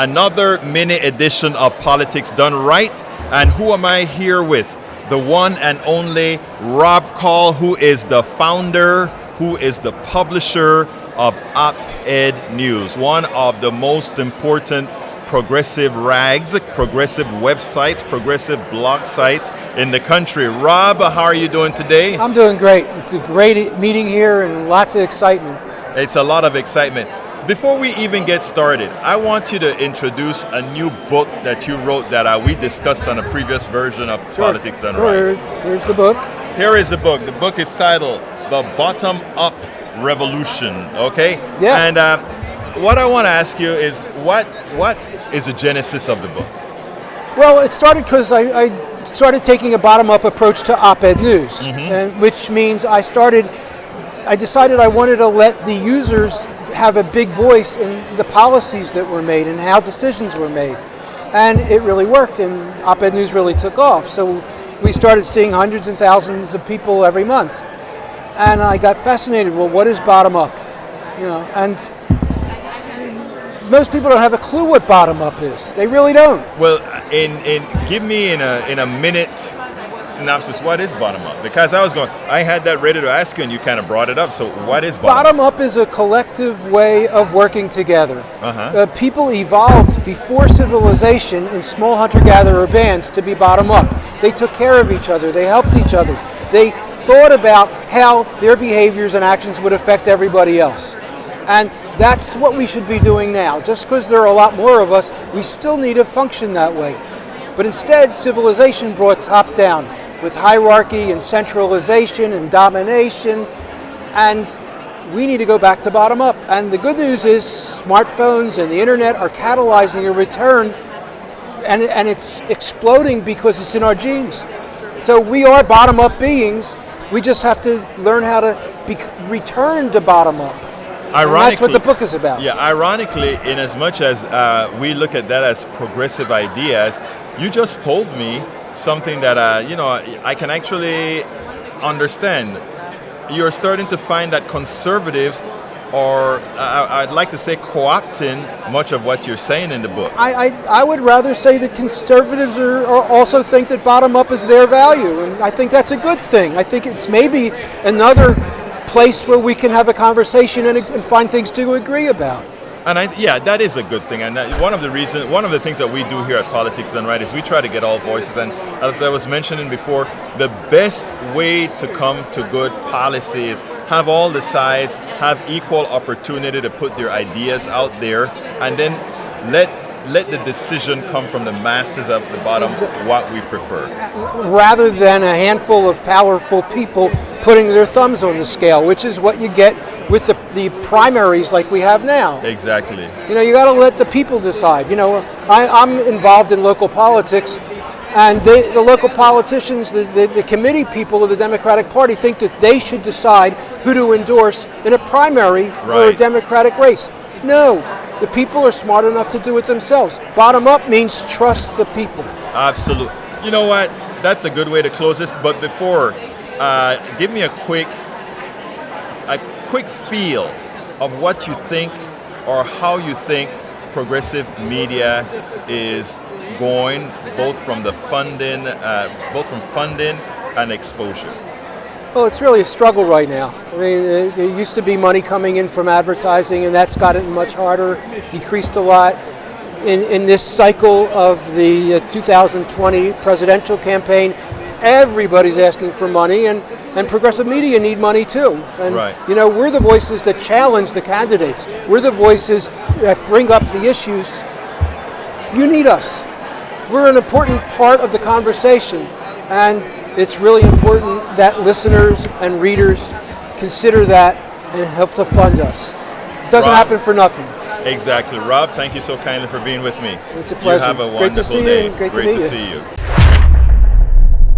Another mini edition of Politics Done Right. And who am I here with? The one and only Rob Kall, who is the founder, who is the publisher of OpEdNews, one of the most important progressive rags, progressive websites, progressive blog sites in the country. Rob, how are you doing today? I'm doing great. It's a great meeting here and lots of excitement. It's a lot of excitement. Before we even get started, I want you to introduce a new book that you wrote that we discussed on a previous version of Politics Done Right. Here's the book. Here is the book. The book is titled The Bottom-Up Revolution, okay? Yeah. And what I want to ask you is, what is the genesis of the book? Well, it started because I started taking a bottom-up approach to OpEdNews, and which means I decided I wanted to let the users have a big voice in the policies that were made and how decisions were made. And it really worked, and OpEdNews really took off. So we started seeing hundreds and thousands of people every month. And I got fascinated, well, what is bottom up? You know, and most people don't have a clue what bottom up is. They really don't. Well, give me in a minute synopsis, what is bottom up? Because I had that ready to ask you and you kind of brought it up. So what is bottom up? Bottom up is a collective way of working together. People evolved before civilization in small hunter-gatherer bands to be bottom up. They took care of each other. They helped each other. They thought about how their behaviors and actions would affect everybody else. And that's what we should be doing now. Just because there are a lot more of us, we still need to function that way. But instead, civilization brought top down with hierarchy and centralization and domination, and we need to go back to bottom up. And the good news is smartphones and the internet are catalyzing a return, and it's exploding because it's in our genes. So we are bottom up beings. We just have to learn how to return to bottom up. And that's what the book is about. Yeah, ironically, in as much as we look at that as progressive ideas, you just told me something that I can actually understand. You're starting to find that conservatives are, I'd like to say, co-opting much of what you're saying in the book. I would rather say that conservatives are also think that bottom up is their value, and I think that's a good thing. I think it's maybe another place where we can have a conversation and find things to agree about. And that is a good thing. And one of the things that we do here at Politics Done Right is we try to get all voices. And as I was mentioning before, the best way to come to good policy is have all the sides, have equal opportunity to put their ideas out there, and then let the decision come from the masses at the bottom, what we prefer. Rather than a handful of powerful people putting their thumbs on the scale, which is what you get with the primaries like we have now. Exactly. You know, you got to let the people decide. You know, I'm involved in local politics, and the local politicians, the committee people of the Democratic Party think that they should decide who to endorse in a primary for a Democratic race. No, the people are smart enough to do it themselves. Bottom up means trust the people. Absolutely. You know what? That's a good way to close this. But before, give me a quick feel of what you think or how you think progressive media is going, both from funding and exposure. Well, it's really a struggle right now. I mean, there used to be money coming in from advertising, and that's gotten much harder, decreased a lot. In this cycle of the 2020 presidential campaign, everybody's asking for money, and progressive media need money too. And you know, we're the voices that challenge the candidates. We're the voices that bring up the issues. You need us. We're an important part of the conversation, and it's really important that listeners and readers consider that and help to fund us. It doesn't happen for nothing. Exactly. Rob, thank you so kindly for being with me. It's a pleasure. You have a wonderful day. Great to see you. Great to see you.